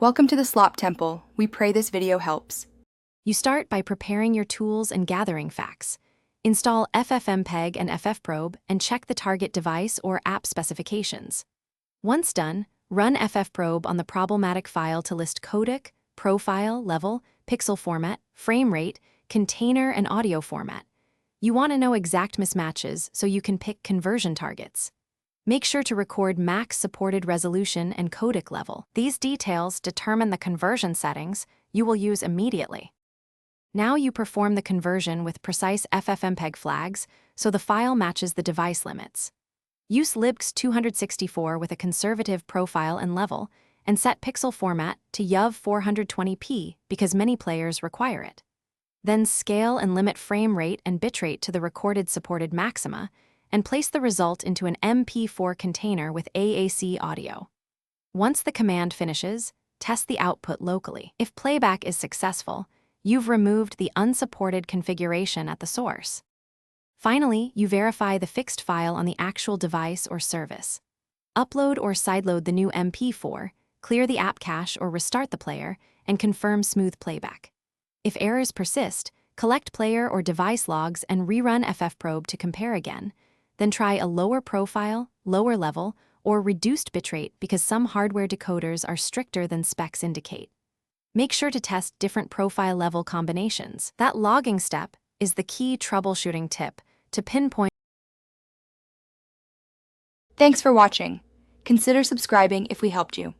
Welcome to the Slop Temple. We pray this video helps. You start by preparing your tools and gathering facts. Install FFmpeg and FFprobe and check the target device or app specifications. Once done, run FFprobe on the problematic file to list codec, profile, level, pixel format, frame rate, container, and audio format. You want to know exact mismatches so you can pick conversion targets. Make sure to record max supported resolution and codec level. These details determine the conversion settings you will use immediately. Now you perform the conversion with precise FFmpeg flags so the file matches the device limits. Use libx 264 with a conservative profile and level, and set pixel format to YUV 420p because many players require it. Then scale and limit frame rate and bitrate to the recorded supported maxima, and place the result into an MP4 container with AAC audio. Once the command finishes, test the output locally. If playback is successful, you've removed the unsupported configuration at the source. Finally, you verify the fixed file on the actual device or service. Upload or sideload the new MP4, clear the app cache or restart the player, and confirm smooth playback. If errors persist, collect player or device logs and rerun FFprobe to compare again. Then try a lower profile, lower level, or reduced bitrate because some hardware decoders are stricter than specs indicate. Make sure to test different profile level combinations. That logging step is the key troubleshooting tip to pinpoint. Thanks for watching. Consider subscribing if we helped you.